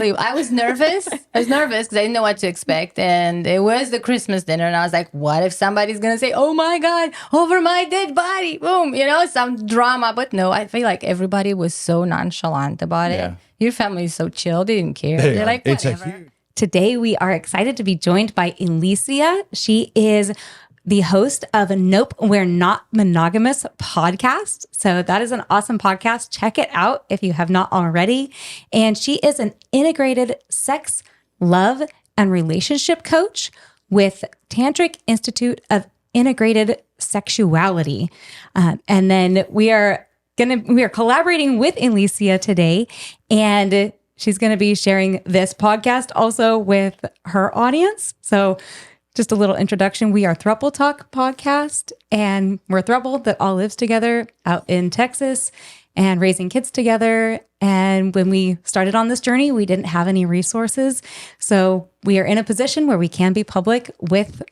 I was nervous. I was nervous because I didn't know what to expect. And it was the Christmas dinner. And I was like, what if somebody's going to say, oh my God, over my dead body? Boom, some drama. But no, I feel like everybody was so nonchalant about it. Your family is so chill. They didn't care. They're like, whatever. Today, we are excited to be joined by Ellecia. She is the host of Nope, We're Not Monogamous Podcast. So that is an awesome podcast. Check it out if you have not already. And she is an integrated sex, love, and relationship coach with Tantric Institute of Integrated Sexuality. And then we are collaborating with Ellecia today, and she's going to be sharing this podcast also with her audience. So just a little introduction. We are Throuple Talk podcast, and we're a throuple that all lives together out in Texas and raising kids together. And when we started on this journey, we didn't have any resources. So we are in a position where we can be public with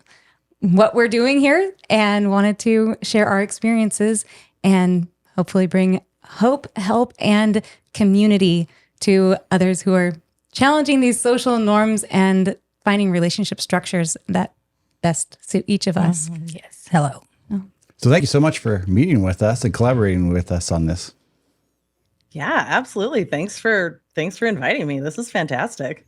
what we're doing here and wanted to share our experiences and hopefully bring hope, help, and community to others who are challenging these social norms and finding relationship structures that best suit each of us. Yes. Hello. So thank you so much for meeting with us and collaborating with us on this. Yeah, absolutely. Thanks for inviting me. This is fantastic.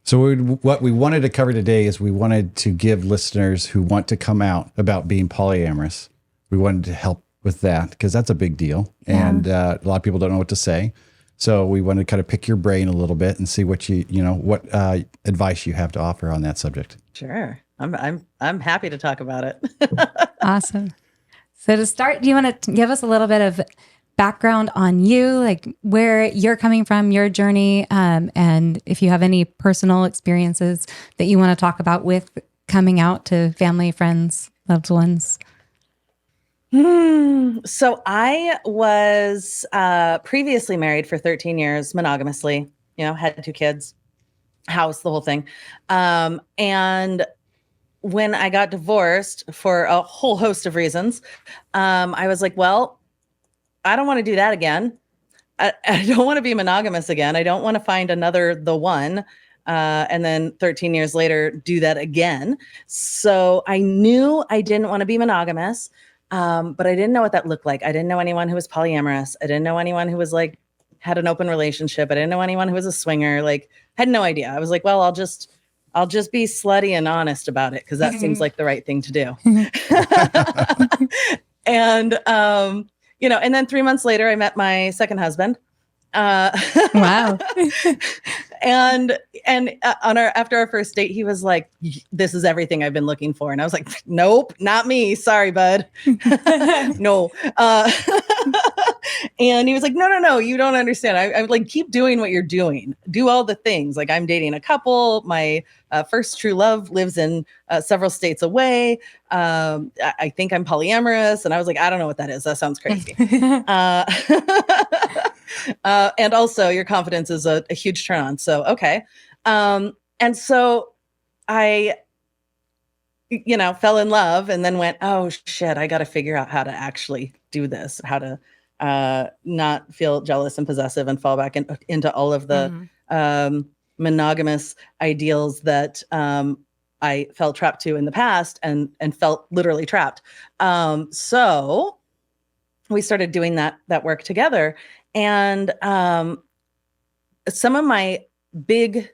So what we wanted to cover today is we wanted to give listeners who want to come out about being polyamorous. We wanted to help with that because that's a big deal. And a lot of people don't know what to say. So we want to kind of pick your brain a little bit and see what what advice you have to offer on that subject. Sure. I'm happy to talk about it. Awesome. So to start, do you want to give us a little bit of background on you, like where you're coming from, your journey, and if you have any personal experiences that you want to talk about with coming out to family, friends, loved ones? So I was previously married for 13 years monogamously, had 2 kids, house, the whole thing. And when I got divorced for a whole host of reasons, I was like, well, I don't want to do that again. I don't want to be monogamous again. I don't want to find the one. And then 13 years later, do that again. So I knew I didn't want to be monogamous. But I didn't know what that looked like. I didn't know anyone who was polyamorous. I didn't know anyone who was had an open relationship. I didn't know anyone who was a swinger. Had no idea. I was like, well, I'll just be slutty and honest about it because that seems like the right thing to do. And and then 3 months later, I met my second husband. Wow. And after our first date, he was like, this is everything I've been looking for. And I was like, nope, not me. Sorry, bud. No. And he was like, no, you don't understand. I like, keep doing what you're doing. Do all the things. Like, I'm dating a couple. My first true love lives in several states away. I think I'm polyamorous. And I was like, I don't know what that is. That sounds crazy. And also your confidence is a huge turn on. So, okay. And so I, fell in love and then went, oh shit, I got to figure out how to actually do this, how to not feel jealous and possessive and fall back into all of the monogamous ideals that I felt trapped to in the past and felt literally trapped. So we started doing that work together. And some of my big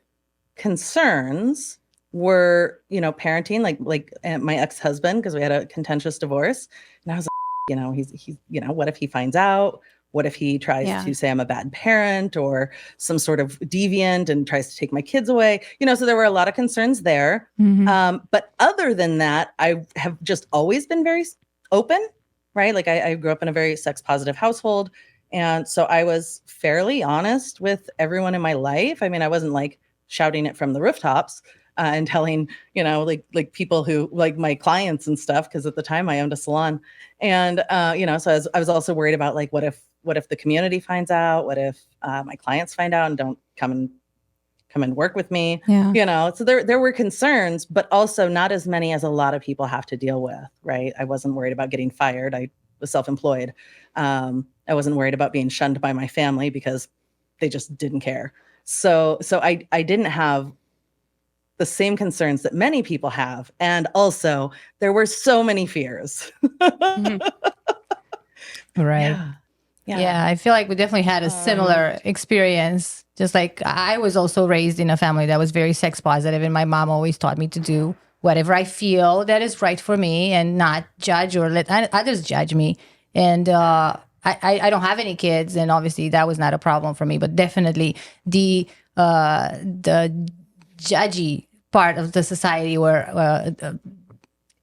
concerns were, parenting, like my ex-husband, because we had a contentious divorce. And I was like, he's what if he finds out? What if he tries to say I'm a bad parent or some sort of deviant and tries to take my kids away? So there were a lot of concerns there. But other than that, I have just always been very open, right? Like I grew up in a very sex positive household. And so I was fairly honest with everyone in my life. I mean, I wasn't shouting it from the rooftops and telling, like people who my clients and stuff. Cause at the time I owned a salon and, so I was also worried about what if the community finds out, what if my clients find out and don't come and work with me, so there were concerns, but also not as many as a lot of people have to deal with. Right. I wasn't worried about getting fired. I was self-employed. I wasn't worried about being shunned by my family because they just didn't care. So I didn't have the same concerns that many people have. And also there were so many fears. Right. Yeah. Yeah, I feel like we definitely had a similar experience. Just like I was also raised in a family that was very sex positive, and my mom always taught me to do whatever I feel that is right for me and not judge or let others judge me. And I don't have any kids, and obviously that was not a problem for me. But definitely the judgy part of the society, where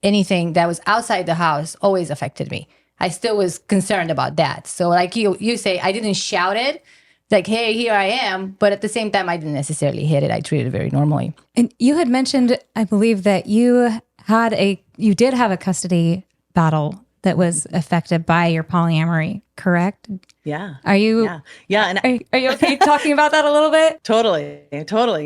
anything that was outside the house always affected me. I still was concerned about that. So like you say, I didn't shout it like, hey, here I am. But at the same time, I didn't necessarily hit it. I treated it very normally. And you had mentioned, I believe, that you did have a custody battle that was affected by your polyamory, correct? Yeah. Are you? Yeah. And Are you okay talking about that a little bit? Totally.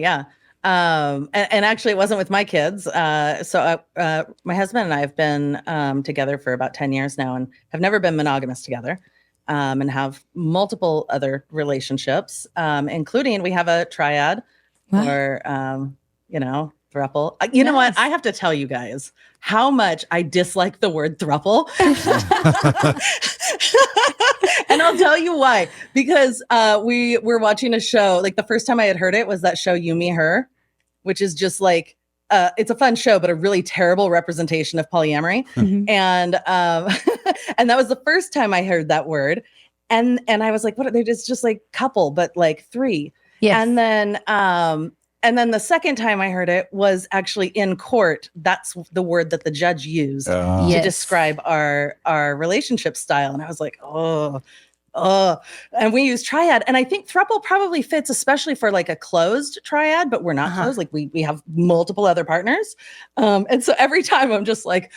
Yeah. And actually it wasn't with my kids. So my husband and I have been together for about 10 years now and have never been monogamous together, and have multiple other relationships, including we have a triad or, throuple. You know what? I have to tell you guys how much I dislike the word throuple. And I'll tell you why. Because we were watching a show, like the first time I had heard it was that show You, Me, Her, which is just like, it's a fun show, but a really terrible representation of polyamory. Mm-hmm. And and that was the first time I heard that word. And I was like, what? They're just like couple, but like three. Yes. And then the second time I heard it was actually in court. That's the word that the judge used to Yes. describe our relationship style. And I was like, oh. And we use triad. And I think throuple probably fits, especially for like a closed triad, but we're not closed. Like we have multiple other partners. And so every time I'm just like,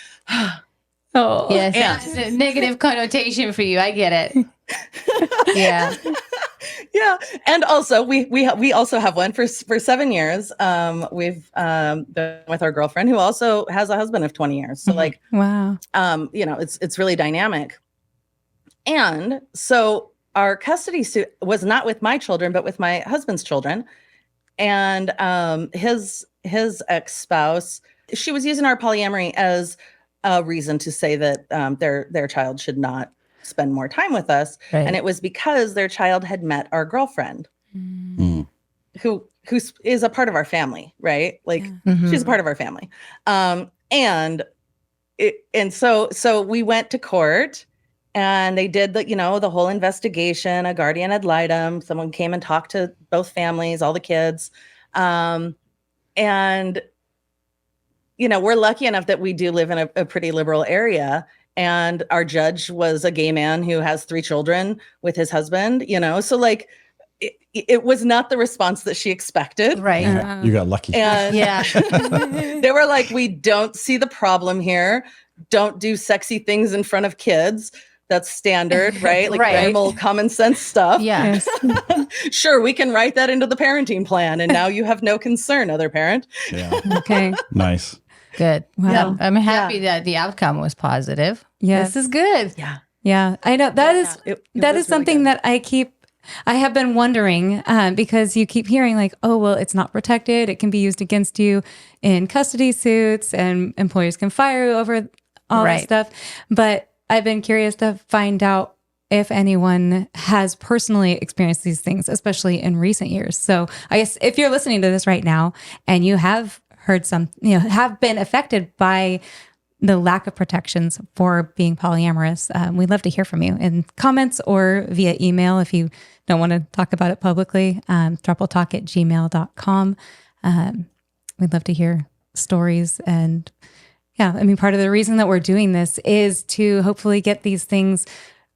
oh, yes. Yeah. It's a negative connotation for you. I get it. Yeah. Yeah. And also we also have one for 7 years. We've been with our girlfriend who also has a husband of 20 years. So like, wow. It's really dynamic. And so our custody suit was not with my children, but with my husband's children. And his ex-spouse, she was using our polyamory as a reason to say that their child should not spend more time with us. Right. And it was because their child had met our girlfriend, who is a part of our family, right? Like she's a part of our family. And so we went to court. And they did the whole investigation. A guardian ad litem. Someone came and talked to both families, all the kids. And, we're lucky enough that we do live in a pretty liberal area. And our judge was a gay man who has 3 children with his husband, So like, it was not the response that she expected. Right. You got lucky. And Yeah. they were like, we don't see the problem here. Don't do sexy things in front of kids. That's standard, right? Like normal common sense stuff. Yeah. Sure, we can write that into the parenting plan. And now you have no concern, other parent. Yeah. Okay. Nice. Good. Wow. Yeah. I'm happy that the outcome was positive. Yes. This is good. Yeah. Yeah. I know that is It that was is something really that I have been wondering, because you keep hearing like, oh, well, it's not protected. It can be used against you in custody suits and employers can fire you over all that stuff. But I've been curious to find out if anyone has personally experienced these things, especially in recent years. So I guess if you're listening to this right now and you have heard have been affected by the lack of protections for being polyamorous, we'd love to hear from you in comments or via email if you don't want to talk about it publicly, throupletalk@gmail.com. We'd love to hear stories. And yeah, I mean, part of the reason that we're doing this is to hopefully get these things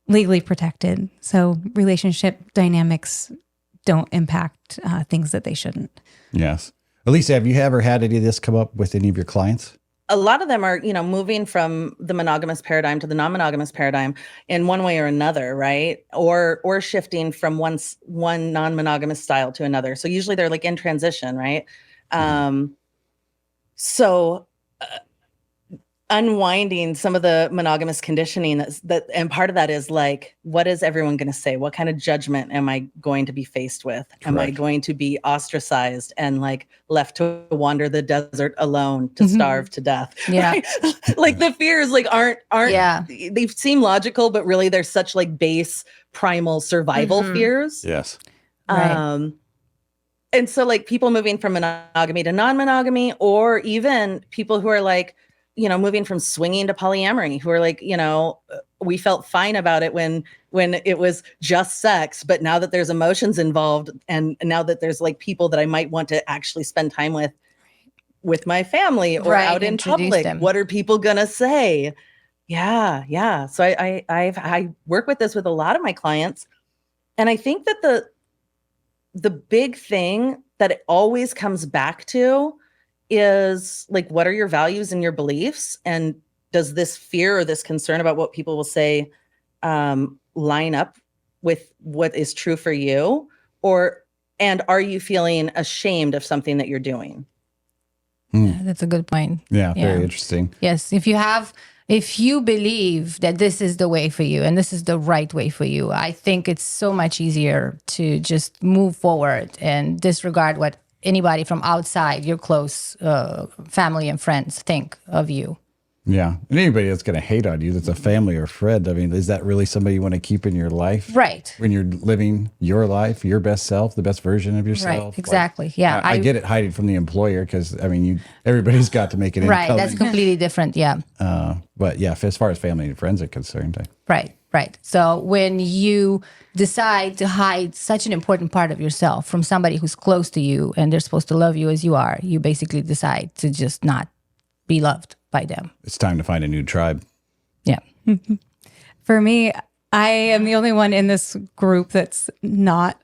legally protected. So relationship dynamics don't impact things that they shouldn't. Yes. Ellecia, have you ever had any of this come up with any of your clients? A lot of them are, moving from the monogamous paradigm to the non-monogamous paradigm in one way or another, right? Or shifting from one non-monogamous style to another. So usually they're like in transition, right? unwinding some of the monogamous conditioning and part of that is like, what is everyone going to say? What kind of judgment am I going to be faced with? Am I going to be ostracized and like left to wander the desert alone to starve to death? Yeah. Right? Like the fears like aren't they seem logical, but really they're such like base primal survival fears. Yes. Right. And so like people moving from monogamy to non-monogamy, or even people who are like, you know, moving from swinging to polyamory, who are like, you know, we felt fine about it when it was just sex, but now that there's emotions involved, and now that there's like people that I might want to actually spend time with my family or out in public, what are people gonna say? Yeah. So I work with this with a lot of my clients, and I think that the big thing that it always comes back to is like, what are your values and your beliefs? And does this fear or this concern about what people will say line up with what is true for you? And are you feeling ashamed of something that you're doing? Yeah, that's a good point. Yeah, very interesting. Yes. If you believe that this is the way for you and this is the right way for you, I think it's so much easier to just move forward and disregard what anybody from outside your close family and friends think of you. Yeah. And anybody that's going to hate on you, that's a family or friend, I mean, is that really somebody you want to keep in your life? Right. When you're living your life, your best self, the best version of yourself? Right. Exactly. Like, yeah. I get it, hiding from the employer, because, I mean, everybody's got to make an income. Right. That's completely different. Yeah. But yeah, as far as family and friends are concerned. Right. So when you decide to hide such an important part of yourself from somebody who's close to you and they're supposed to love you as you are, you basically decide to just not be loved by them. It's time to find a new tribe. Yeah. For me, I am the only one in this group that's not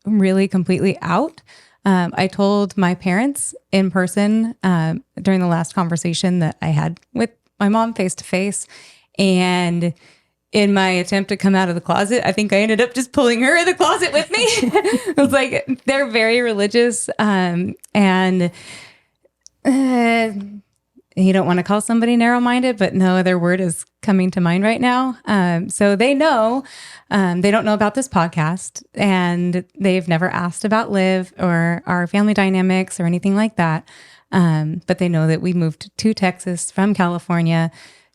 really completely out. I told my parents in person during the last conversation that I had with my mom face to face. And in my attempt to come out of the closet, I think I ended up just pulling her in the closet with me. It was like, they're very religious. And you don't want to call somebody narrow-minded, but no other word is coming to mind right now. So they know, they don't know about this podcast, and they've never asked about Liv or our family dynamics or anything like that. But they know that we moved to Texas from California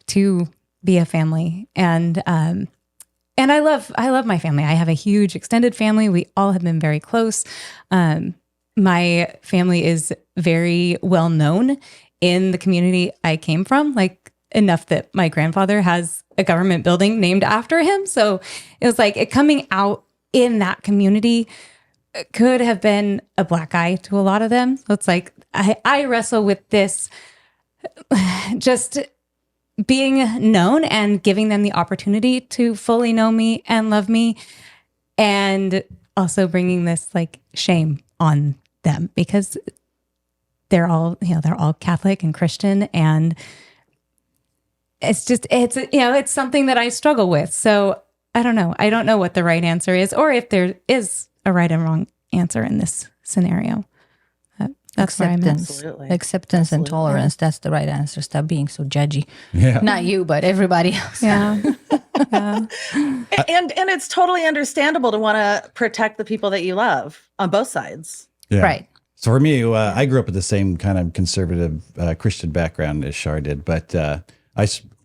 to be a family. And I love my family. I have a huge extended family. We all have been very close. My family is very well known in the community I came from, like enough that my grandfather has a government building named after him. So it was like it coming out in that community could have been a black eye to a lot of them. So it's like I wrestle with this just being known and giving them the opportunity to fully know me and love me, and also bringing this like shame on them because they're all Catholic and Christian, and it's something that I struggle with. So I don't know. I don't know what the right answer is, or if there is a right and wrong answer in this scenario. That's where I'm at. Absolutely. Acceptance and tolerance. That's the right answer. Stop being so judgy. Yeah. Not you, but everybody else. Yeah. And it's totally understandable to want to protect the people that you love on both sides. Yeah. Right. So for me, I grew up with the same kind of conservative Christian background as Shar did, but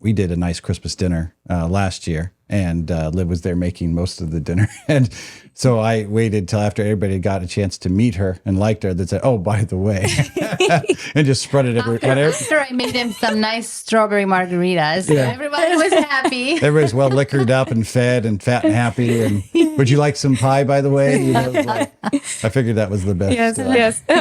we did a nice Christmas dinner last year, and Liv was there making most of the dinner. And so I waited till after everybody got a chance to meet her and liked her, that said, "Oh, by the way," and just spread it everywhere. After I made him some nice strawberry margaritas, so everybody was happy. Everybody's well liquored up and fed and fat and happy. And would you like some pie, by the way? You know, I figured that was the best. Yes.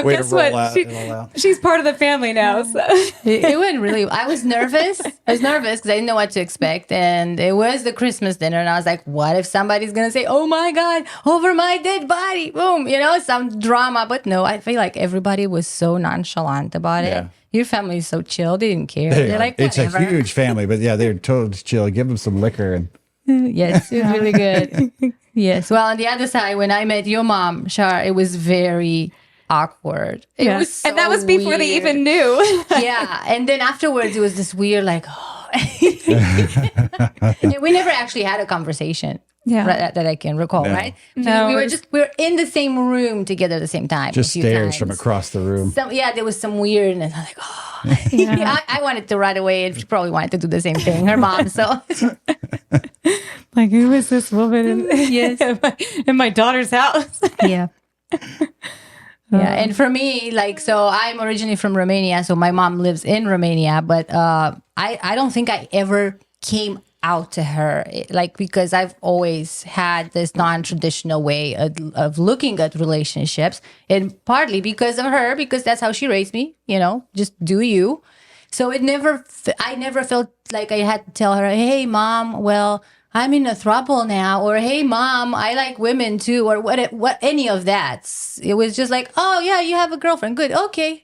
Way Guess to roll what? out. She's part of the family now. So. It went really. I was nervous because I didn't know what to expect, and it was the Christmas dinner, and I was like, "What if somebody's gonna say, 'Oh my God, over my dead body'? Boom, some drama." But no, I feel like everybody was so nonchalant about it. Your family is so chill; they didn't care. They're like, it's whatever. a huge family, but yeah, they're totally chill. Give them some liquor and. Yes, it was really good. Yes. Well, on the other side, when I met your mom, Shar, it was very awkward. It Yeah. was so and that was before they weird. even knew. Yeah. And then afterwards, it was this weird, like, we never actually had a conversation. Yeah. Right, that I can recall, No. right? No, we it were was- in the same room together at the same time. Just a few stares from times. across the room. There was some weirdness. I'm like, yeah, I wanted to right away, and she probably wanted to do the same thing. Her mom, so Like, who is this woman in my daughter's house? yeah. Yeah, and for me, like, so I'm originally from Romania, so my mom lives in Romania, but I don't think I ever came out to her, like, because I've always had this non-traditional way of looking at relationships, and partly because of her, because that's how she raised me, just do you. So I never felt like I had to tell her, hey, mom, well, I'm in a throuple now, or hey, mom, I like women too, or what any of that. It was just like, oh yeah, you have a girlfriend, good, okay,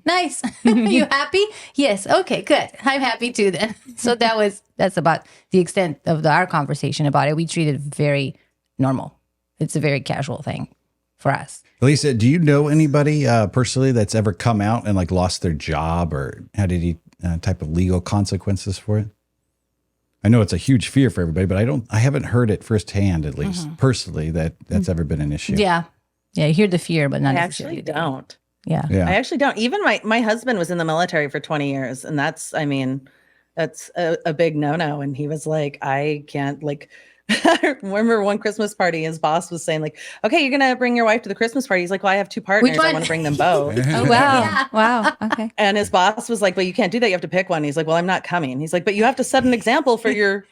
nice. You happy? Yes, okay, good. I'm happy too then. So that's about the extent of our conversation about it. We treat it very normal. It's a very casual thing for us. Ellecia, do you know anybody personally that's ever come out and like lost their job or had any type of legal consequences for it? I know it's a huge fear for everybody, but I haven't heard it firsthand, at least personally, that's ever been an issue. Yeah. Yeah. You hear the fear, but not I necessarily. actually don't. Yeah. I actually don't. Even my husband was in the military for 20 years. And that's a big no-no. And he was like, I can't, like, I remember one Christmas party, his boss was saying, like, okay, you're going to bring your wife to the Christmas party. He's like, well, I have 2 partners. Which one? I want to bring them both. Oh, wow. Wow. Okay. And his boss was like, well, you can't do that. You have to pick one. He's like, well, I'm not coming. He's like, but you have to set an example for the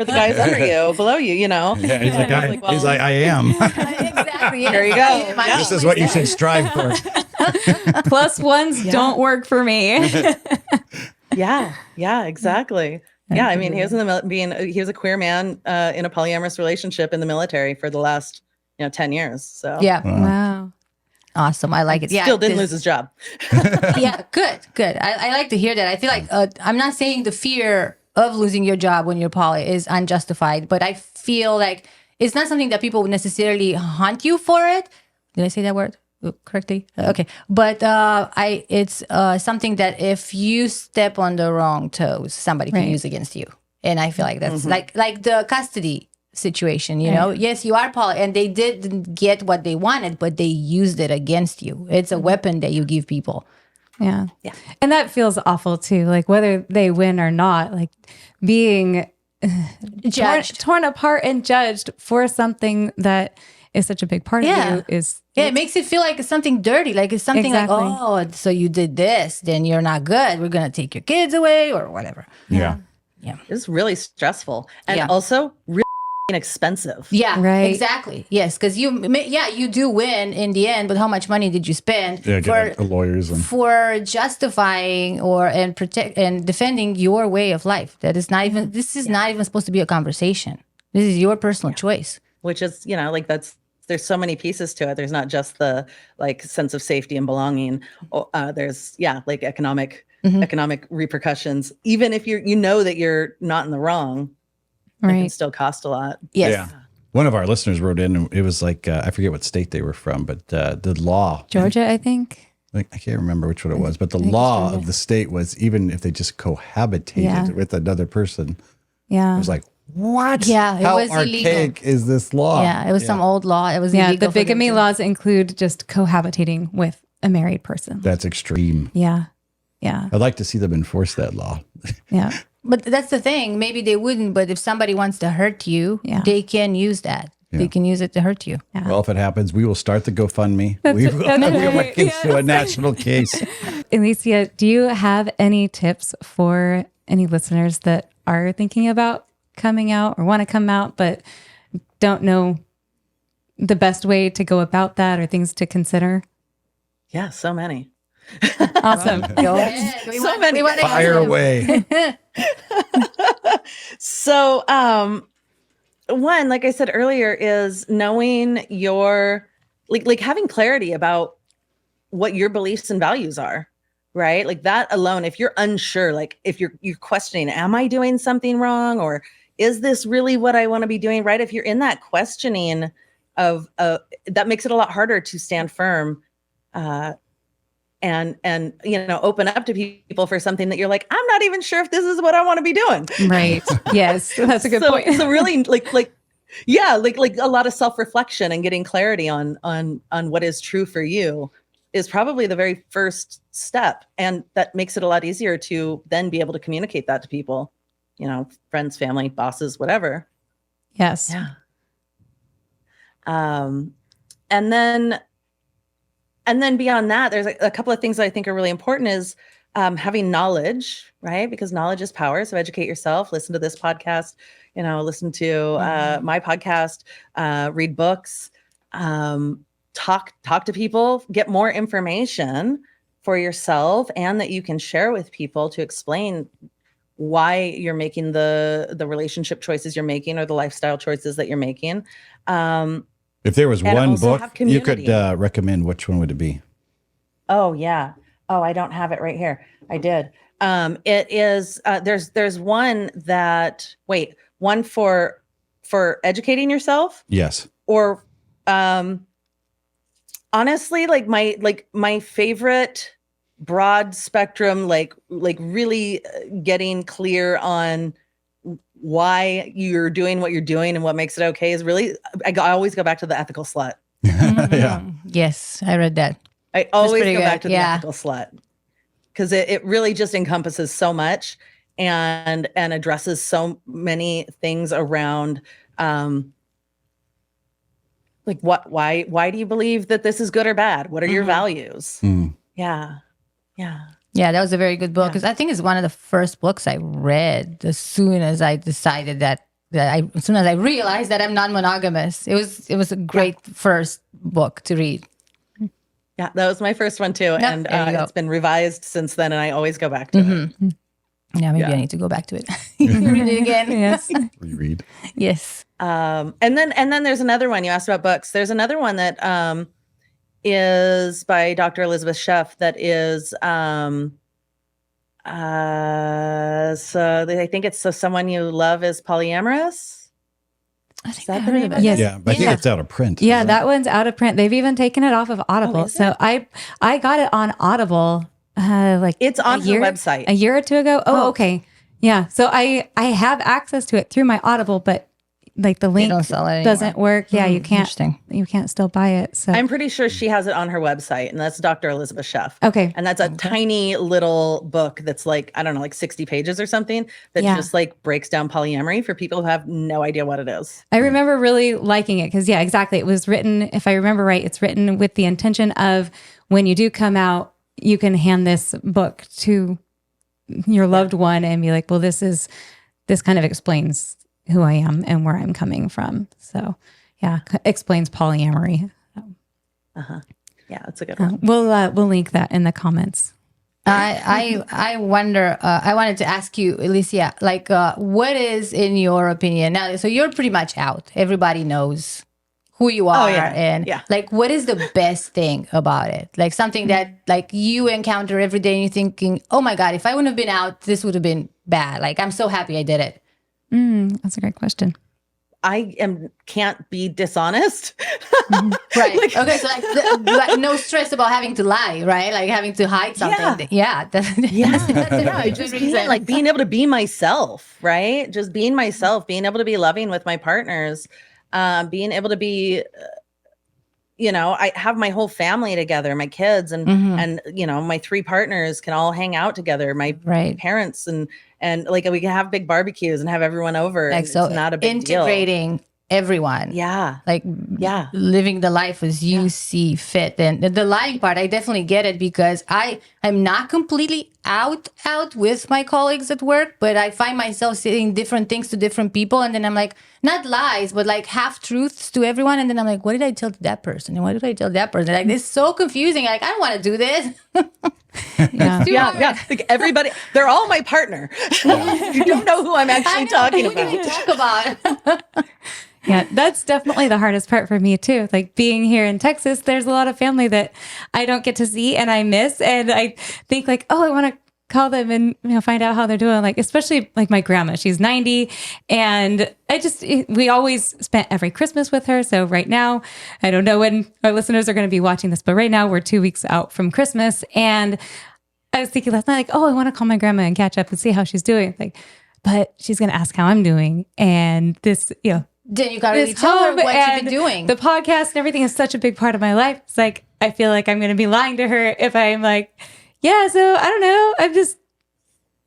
guys under you, below you, Yeah, he's like, I am. Exactly. There you go. Yeah. This is what you should strive for. +1s don't work for me. Yeah, exactly. Yeah, I mean, he was he was a queer man in a polyamorous relationship in the military for the last 10 years. So Yeah. Wow. Awesome. I like it. Yeah. still didn't lose his job. Yeah. Good. I like to hear that. I feel like I'm not saying the fear of losing your job when you're poly is unjustified, but I feel like it's not something that people would necessarily hunt you for it. Did I say that word correctly? Okay. But it's something that if you step on the wrong toes, somebody can use against you. And I feel like that's like the custody situation, Yes, you are poly, and they didn't get what they wanted, but they used it against you. It's a weapon that you give people. Yeah. And that feels awful too. Like whether they win or not, like being Judged. torn apart and judged for something that is such a big part of you is. Yeah, it makes it feel like it's something dirty. Like it's something Exactly. like, oh, so you did this, then you're not good. We're going to take your kids away or whatever. Yeah. It's really stressful and Yeah. also really expensive. Yeah, Right. exactly. Yes, because you do win in the end, but how much money did you spend Get lawyers and for justifying and protect and defending your way of life? That is not even. This is not even supposed to be a conversation. This is your personal choice. Which is, like there's so many pieces to it. There's not just the like sense of safety and belonging. There's like economic repercussions. Even if you know that you're not in the wrong, it can still cost a lot. Yes. Yeah. One of our listeners wrote in, and it was like, I forget what state they were from, but the law. Georgia, I think. Like, I can't remember which one it was, but the law of the state was even if they just cohabitated with another person, Yeah. it was like, what? Yeah, it How was archaic is this law? Yeah, it was some old law. It was Yeah. illegal The for them bigamy to- laws include just cohabitating with a married person. That's extreme. Yeah. Yeah. I'd like to see them enforce that law. Yeah. But that's the thing. Maybe they wouldn't. But if somebody wants to hurt you, they can use that. They can use it to hurt you. Well, if it happens, we will start the GoFundMe. We will make it to a national case. Ellecia, do you have any tips for any listeners that are thinking about coming out or want to come out, but don't know the best way to go about that or things to consider? Yeah, so many. Awesome. So many. Fire away. So, one, like I said earlier, is knowing your like having clarity about what your beliefs and values are, right? Like that alone, if you're unsure, like if you're questioning, am I doing something wrong, or is this really what I want to be doing, right? If you're in that questioning of that makes it a lot harder to stand firm and open up to people for something that you're like, I'm not even sure if this is what I want to be doing. Right. Yes, that's a good point. So really, like a lot of self-reflection and getting clarity on what is true for you is probably the very first step, and that makes it a lot easier to then be able to communicate that to people, friends, family, bosses, whatever. Yes. Yeah. And then beyond that, there's a couple of things that I think are really important is having knowledge, right? Because knowledge is power. So educate yourself, listen to this podcast, listen to my podcast, read books, talk to people, get more information for yourself, and that you can share with people to explain why you're making the relationship choices you're making or the lifestyle choices that you're making. If there was one book you could community. recommend, which one would it be? Oh yeah. Oh, I don't have it right here. I did. It is. There's one for educating yourself. Yes. Or, honestly, like my favorite broad spectrum, like really getting clear on why you're doing what you're doing and what makes it okay is really, I always go back to The Ethical Slut. Yeah. Yes, I read that. I always go pretty back to good. The Yeah. Ethical Slut because it really just encompasses so much and addresses so many things around like why do you believe that this is good or bad? What are your values? Mm. Yeah. Yeah, that was a very good book because I think it's one of the first books I read as soon as I decided as soon as I realized that I'm non-monogamous. It was a great first book to read. Yeah, that was my first one too. Yeah, And there you go. it's been revised since then, and I always go back to it. Yeah, maybe I need to go back to it. Read it again. Yes. Reread. Yes. And then there's another one. You asked about books. There's another one that is by Dr. Elizabeth Sheff that is so I think it's So Someone You Love Is Polyamorous. I think that I the heard name about of it? Yes. Yeah, but I think it's out of print. Yeah, isn't it? that one's out of print. They've even taken it off of Audible. is So I got it on Audible It's on a her year, website. a year or two ago. Oh, okay. Yeah. So I have access to it through my Audible, but like the link don't sell it doesn't work. Yeah, you can't. Interesting. You can't still buy it. So I'm pretty sure she has it on her website, and that's Dr. Elizabeth Sheff. okay. And that's a tiny little book that's like, I don't know, like 60 pages or something that Yeah. just like breaks down polyamory for people who have no idea what it is. I remember really liking it because, yeah, exactly. It was written, if I remember right, it's written with the intention of when you do come out, you can hand this book to your loved one and be like, well, this kind of explains who I am and where I'm coming from. So, yeah, explains polyamory. Yeah, it's a good one. We'll link that in the comments. I wonder. I wanted to ask you, Ellecia, like, what is in your opinion now? So you're pretty much out. Everybody knows who you are, and like, what is the best thing about it? Like something that like you encounter every day, and you're thinking, oh my god, if I wouldn't have been out, this would have been bad. Like, I'm so happy I did it. That's a great question. I can't be dishonest. Right. Okay. So like no stress about having to lie, right? Like having to hide something. Yeah. That's Just being able to be myself, right? Just being myself, being able to be loving with my partners, being able to be, I have my whole family together, my kids and my 3 partners can all hang out together, my parents and like we can have big barbecues and have everyone over. Like, so it's not a big integrating deal. everyone. Yeah. Like, living the life as you see fit. And the lying part, I definitely get it because I'm not completely out with my colleagues at work, but I find myself saying different things to different people. And then I'm like, not lies, but like half truths to everyone. And then I'm like, what did I tell that person? And what did I tell that person? Like, this is so confusing. Like, I don't want to do this. Yeah. Like everybody, they're all my partner. You don't know who I'm actually talking Who do we about. talk about? Yeah, that's definitely the hardest part for me too. Like being here in Texas, there's a lot of family that I don't get to see and I miss. And I think like, oh, I want to call them and find out how they're doing. Like, especially like my grandma, she's 90, and we always spent every Christmas with her. So right now, I don't know when our listeners are going to be watching this, but right now we're 2 weeks out from Christmas, and I was thinking last night, like, oh, I want to call my grandma and catch up and see how she's doing. Like, but she's going to ask how I'm doing, and this, then you got to really tell her what you've been doing. The podcast and everything is such a big part of my life. It's like I feel like I'm going to be lying to her if I'm like, yeah, so I don't know.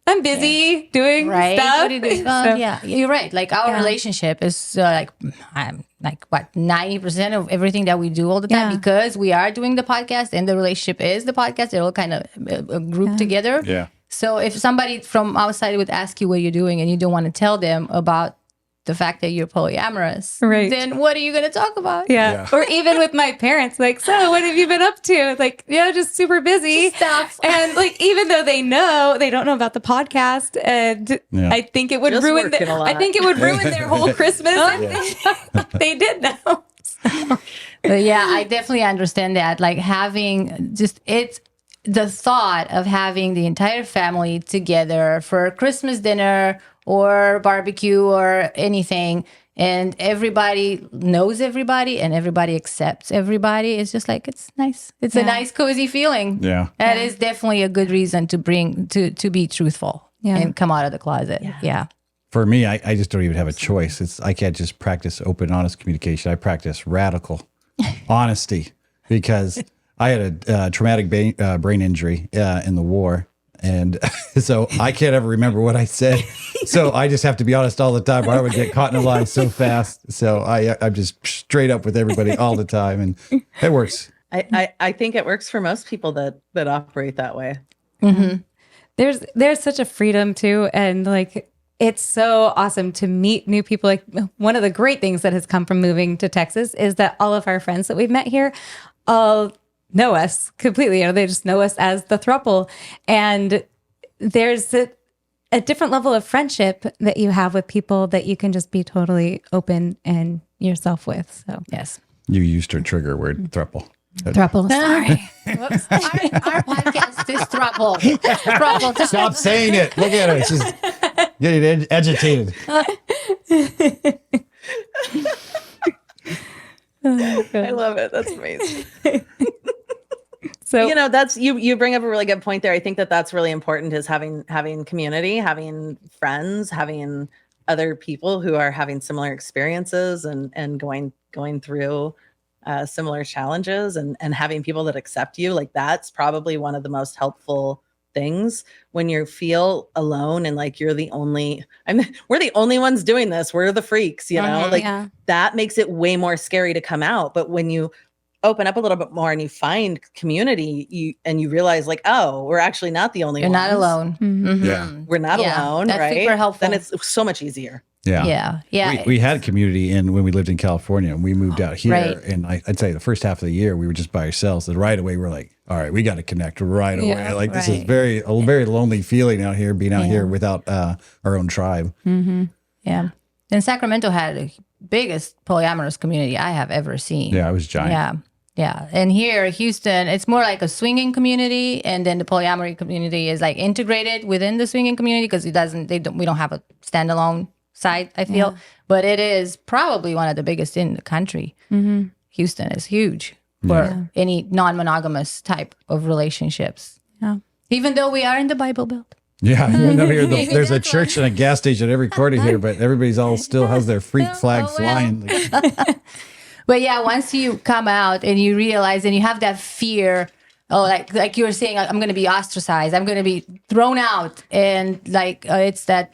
I'm busy doing stuff. What do you do? Yeah, you're right. Like our relationship is I'm like what 90% of everything that we do all the time because we are doing the podcast and the relationship is the podcast. They're all kind of grouped together. Yeah. So if somebody from outside would ask you what you're doing and you don't want to tell them about the fact that you're polyamorous, then what are you going to talk about? Yeah. Or even with my parents, like, so what have you been up to? Like, just super busy stuff. And like, even though they don't know about the podcast, and I think it would ruin their whole Christmas. They did know. But yeah, I definitely understand that. Like having it's the thought of having the entire family together for Christmas dinner or barbecue or anything, and everybody knows everybody and everybody accepts everybody. It's just like, it's nice. It's a nice, cozy feeling. Yeah. That is definitely a good reason to be truthful and come out of the closet. Yeah. For me, I just don't even have a choice. I can't just practice open, honest communication. I practice radical honesty because I had a traumatic brain injury in the war. And so I can't ever remember what I said. So I just have to be honest all the time, or I would get caught in a lie so fast. So I'm just straight up with everybody all the time. And it works. I think it works for most people that operate that way. Mm-hmm. There's such a freedom too. And like, it's so awesome to meet new people. Like one of the great things that has come from moving to Texas is that all of our friends that we've met here all know us completely. They just know us as the Throuple. And there's a different level of friendship that you have with people that you can just be totally open and yourself with. So yes. You used her trigger word, Throuple. Throuple, sorry. Whoops. Our podcast is Throuple. Throuple. Stop saying it. Look at her. She's getting agitated. I love it. That's amazing. So that's you bring up a really good point there. I think that's really important, is having community, having friends, having other people who are having similar experiences and going through similar challenges and having people that accept you. Like that's probably one of the most helpful things when you feel alone and like we're the only ones doing this. We're the freaks, that makes it way more scary to come out. But when you open up a little bit more and you find community, you realize like, oh, we're actually not the only ones. You're not alone. Mm-hmm. Yeah. We're not alone, that's right? super helpful. Then it's so much easier. Yeah. We had community when we lived in California, and we moved out here. Right. And I'd say the first half of the year we were just by ourselves. And right away we're like, all right, we got to connect right away. Yeah, like this is a very lonely feeling out here, being out here without our own tribe. Mm-hmm. Yeah. And Sacramento had the biggest polyamorous community I have ever seen. Yeah, it was giant. Yeah. Yeah. And here, Houston, it's more like a swinging community. And then the polyamory community is like integrated within the swinging community because we don't have a standalone side, I feel. Yeah. But it is probably one of the biggest in the country. Mm-hmm. Houston is huge for any non-monogamous type of relationships. Yeah. Even though we are in the Bible Belt. Yeah, there's a church and a gas station every corner here, but everybody's all still has their freak flag flying. But yeah, once you come out and you realize and you have that fear, like you were saying, I'm going to be ostracized, I'm going to be thrown out. And like, it's that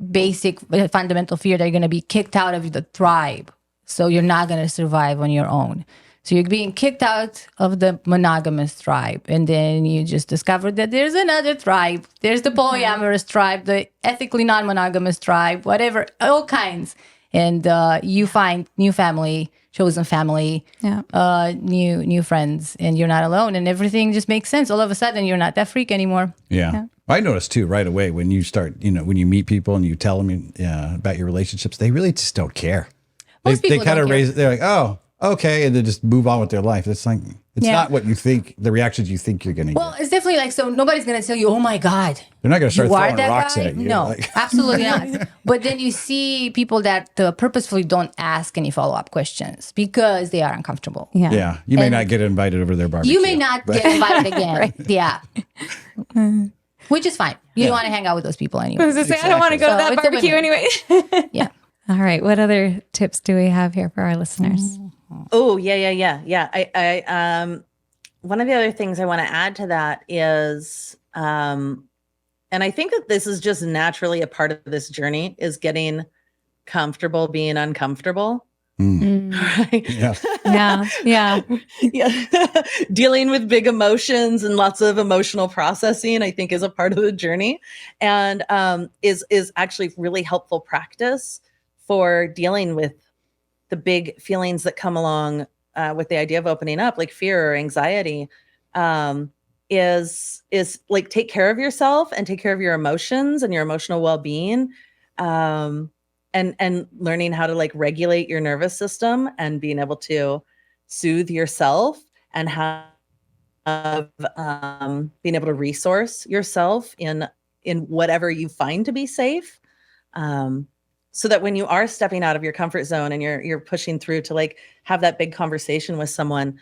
basic fundamental fear that you're going to be kicked out of the tribe. So you're not going to survive on your own. So you're being kicked out of the monogamous tribe. And then you just discovered that there's another tribe. There's the polyamorous tribe, the ethically non-monogamous tribe, whatever, all kinds. And you find new family, chosen family, new friends, and you're not alone. And everything just makes sense. All of a sudden, you're not that freak anymore. Yeah. I noticed too right away when you start, when you meet people and you tell them about your relationships, they really just don't care. They kind of raise it. They're like, oh, okay, and then just move on with their life. It's like, it's Yeah. not what you think, the reactions you think you're going to Well, get. it's definitely like, so nobody's going to tell you, oh my God, They're not going to start you are throwing that rocks guy? at you. No, Like, absolutely not. But then you see people that purposefully don't ask any follow-up questions because they are uncomfortable. Yeah. yeah, you may And not get invited over their barbecue. You may not get invited again. Yeah. Which is fine. You don't want to hang out with those people I was anyway. gonna say, I don't want to go to So that it's a barbecue win-win. anyway. Yeah. All right. What other tips do we have here for our listeners? Oh, yeah. One of the other things I want to add to that is, and I think that this is just naturally a part of this journey, is getting comfortable being uncomfortable. Right? Yeah. Yeah. Yeah. Yeah. Dealing with big emotions and lots of emotional processing, I think, is a part of the journey, and is actually really helpful practice for dealing with the big feelings that come along with the idea of opening up, like fear or anxiety. Is like, take care of yourself and take care of your emotions and your emotional well-being. And learning how to like regulate your nervous system and being able to soothe yourself and have being able to resource yourself in whatever you find to be safe, so that when you are stepping out of your comfort zone and you're pushing through to like have that big conversation with someone,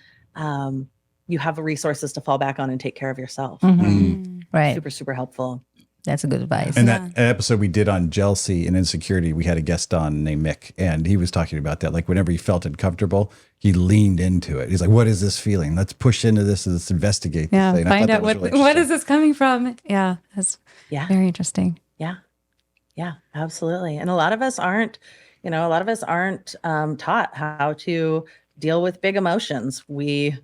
you have the resources to fall back on and take care of yourself. Right. Super, super helpful. That's a good advice. And that episode we did on jealousy and insecurity, we had a guest on named Mick, and he was talking about that. Like, whenever he felt uncomfortable, he leaned into it. He's like, what is this feeling? Let's push into this and let's investigate this Yeah. thing. I Find thought that out was what really is interesting. this coming from? Yeah. That's very interesting. Yeah, absolutely. And a lot of us aren't taught how to deal with big emotions. We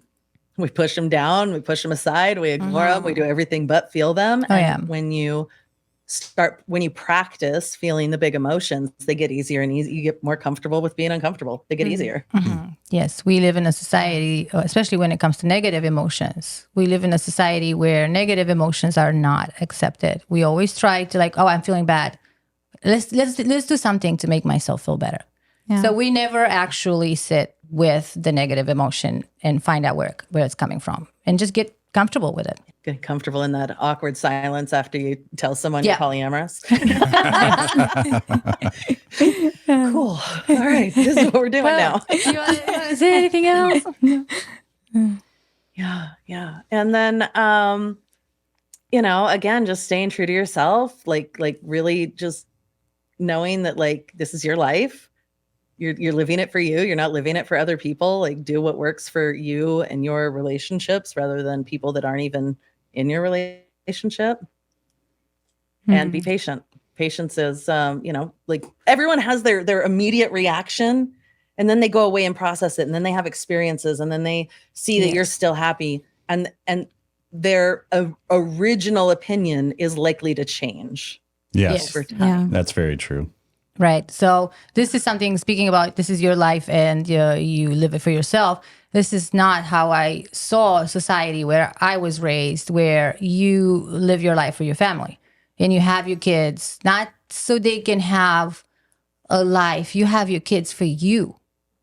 push them down, we push them aside, we ignore them, we do everything but feel them. Oh, And yeah. when you practice feeling the big emotions, they get easier and easy. You get more comfortable with being uncomfortable. They get easier. Yes, we live in a society, especially when it comes to negative emotions. We live in a society where negative emotions are not accepted. We always try to like, oh, I'm feeling bad. Let's do something to make myself feel better. Yeah. So we never actually sit with the negative emotion and find out where it's coming from and just get comfortable with it. Get comfortable in that awkward silence after you tell someone Yeah. you're polyamorous. Cool. All right. This is what we're doing now. You want to say anything else? Yeah. And then, again, just staying true to yourself, like really just knowing that like, this is your life. You're living it for you. You're not living it for other people. Like, do what works for you and your relationships rather than people that aren't even in your relationship. And be patient. Patience is, like, everyone has their immediate reaction, and then they go away and process it, and then they have experiences, and then they see that you're still happy, and their original opinion is likely to change. Yes, over time. Yeah. that's very true. Right. So this is something, speaking about, this is your life and you live it for yourself. This is not how I saw society where I was raised, where you live your life for your family and you have your kids, not so they can have a life. You have your kids for you,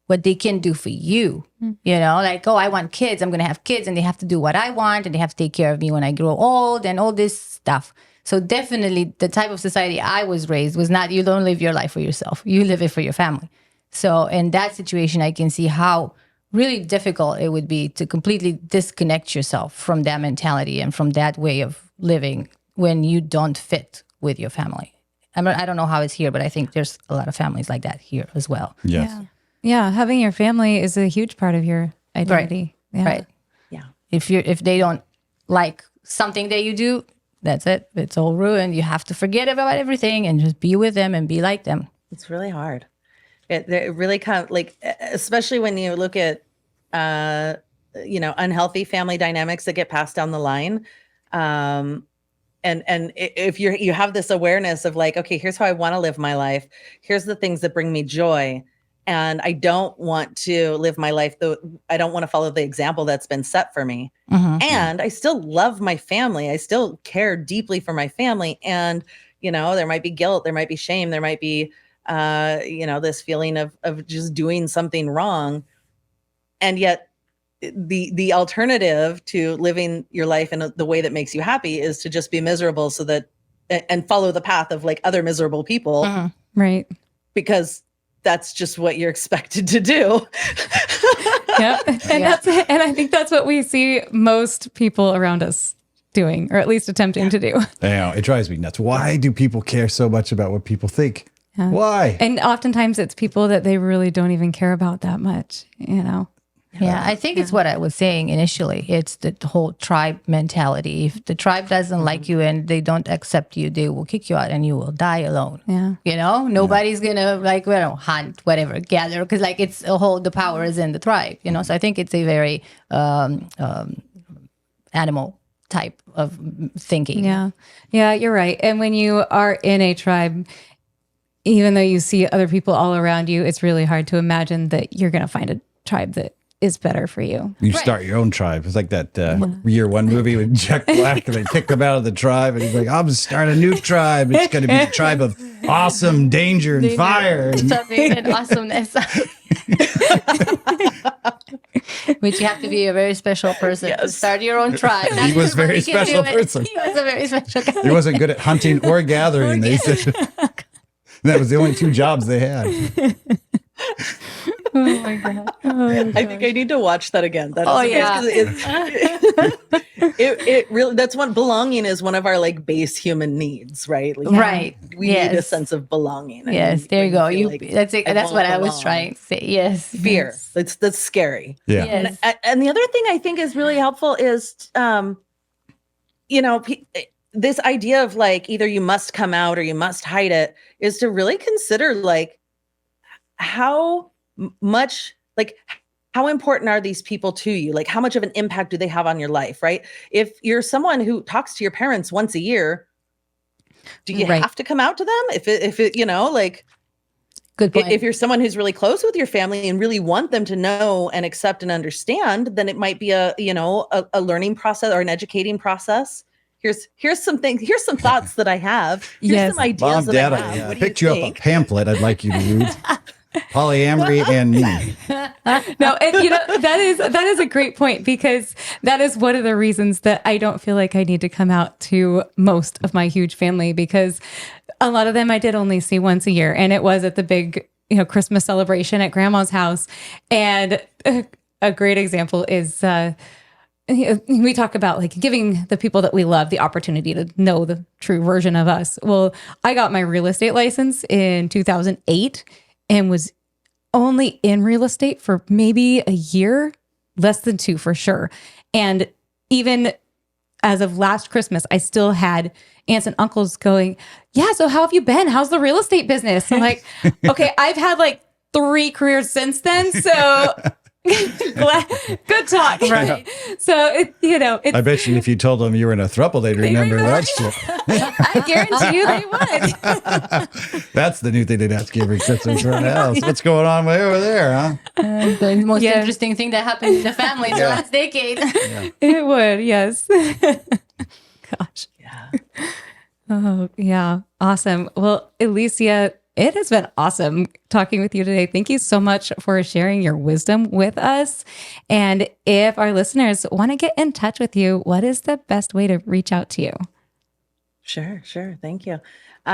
what they can do for you. Like, oh, I want kids. I'm going to have kids and they have to do what I want and they have to take care of me when I grow old and all this stuff. So definitely the type of society I was raised was not, you don't live your life for yourself. You live it for your family. So in that situation, I can see how really difficult it would be to completely disconnect yourself from that mentality and from that way of living when you don't fit with your family. I don't know how it's here, but I think there's a lot of families like that here as well. Yes. Yeah. Having your family is a huge part of your identity. Yeah. Right. Yeah. If they don't like something that you do, that's it. It's all ruined. You have to forget about everything and just be with them and be like them. It's really hard. It really kind of like, especially when you look at, unhealthy family dynamics that get passed down the line. And if you have this awareness of like, okay, here's how I want to live my life. Here's the things that bring me joy. And I don't want to live my life, though. I don't want to follow the example that's been set for me. And I still love my family. I still care deeply for my family. And, there might be guilt, there might be shame, there might be, this feeling of just doing something wrong. and yet the alternative to living your life in the way that makes you happy is to just be miserable so that and follow the path of like other miserable people. Right. Because that's just what you're expected to do. Yep. And and I think that's what we see most people around us doing, or at least attempting to do. It drives me nuts. Why do people care so much about what people think? Yeah. Why? And oftentimes it's people that they really don't even care about that much, you know? Yeah, I think it's what I was saying initially. It's the whole tribe mentality. If the tribe doesn't like you and they don't accept you, they will kick you out and you will die alone. Yeah. You know, nobody's going to like, hunt, whatever, gather. Because like it's a whole, the power is in the tribe, you know? So I think it's a very animal type of thinking. Yeah. Yeah, you're right. And when you are in a tribe, even though you see other people all around you, it's really hard to imagine that you're going to find a tribe that is better for you. You start your own tribe. It's like that Year One movie with Jack Black, and they kicked him out of the tribe, and he's like, "I'm gonna start a new tribe. It's going to be a tribe of awesome, danger, and fire, Something and awesomeness." But you have to be a very special person to start your own tribe. He was a very special person. He was a very special guy. He wasn't good at hunting or gathering. They said that was the only two jobs they had. Oh my God. I think I need to watch that again. That yeah. It really, that's what belonging is, one of our like base human needs, right? Like, Right. We need a sense of belonging. Yes, there you go. That's I what I was belong. trying to say. Yes. Fear. That's scary. Yeah. Yes. And the other thing I think is really helpful is, this idea of like, either you must come out or you must hide it, is to really consider like how much, like how important are these people to you? Like how much of an impact do they have on your life, right? If you're someone who talks to your parents once a year, do you have to come out to them? If it, like, Good point. if you're someone who's really close with your family and really want them to know and accept and understand, then it might be a learning process or an educating process. Here's some things. Here's some thoughts that I have. Here's some ideas Mom, that Dad, I have. I picked you up a pamphlet I'd like you to read. Polyamory and me. No, and that is a great point, because that is one of the reasons that I don't feel like I need to come out to most of my huge family, because a lot of them I did only see once a year, and it was at the big, Christmas celebration at grandma's house. And a great example is, we talk about like giving the people that we love the opportunity to know the true version of us. Well, I got my real estate license in 2008 and was only in real estate for maybe a year, less than 2 for sure. And even as of last Christmas, I still had aunts and uncles going, "Yeah, so how have you been? How's the real estate business?" I'm like, okay, I've had like 3 careers since then. So good talk, right? So it's, I bet you if you told them you were in a throuple, they'd remember that shit. I guarantee you they would. That's the new thing they'd ask you every Christmas around the house. What's going on way over there, huh? The most interesting thing that happened in the family in the last decade. It would, yes. Gosh. Yeah. Oh, yeah. Awesome. Well, Ellecia, it has been awesome talking with you today. Thank you so much for sharing your wisdom with us. And if our listeners want to get in touch with you, what is the best way to reach out to you? Sure. Thank you. So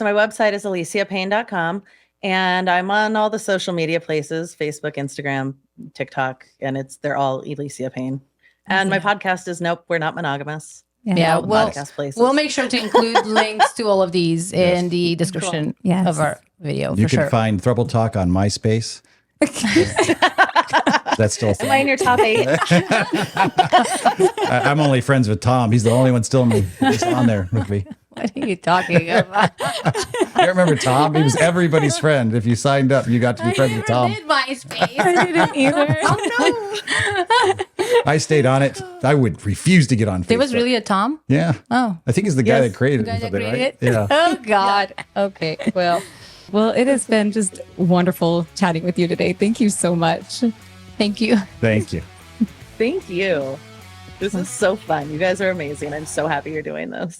my website is ElleciaPaine.com, and I'm on all the social media places, Facebook, Instagram, TikTok, and they're all Ellecia Paine. And my podcast is Nope, We're Not Monogamous. Yeah, Podcast places. we'll make sure to include links to all of these in the description of our video. You for can sure. find Throuple Talk on MySpace. That's still a thing. Am I in your top 8? I'm only friends with Tom. He's the only one still on there with me. What are you talking about? You remember Tom? He was everybody's friend. If you signed up, you got to be friends with Tom. I did MySpace. I didn't either. Oh no! I stayed on it. I would refuse to get on Facebook. There was really a Tom? Yeah. Oh. I think he's the guy Yes. that created The guy it. that something, created right? it? Yeah. Oh God. Okay. Well, it has been just wonderful chatting with you today. Thank you so much. Thank you. Thank you. Thank you. This is so fun. You guys are amazing. I'm so happy you're doing this.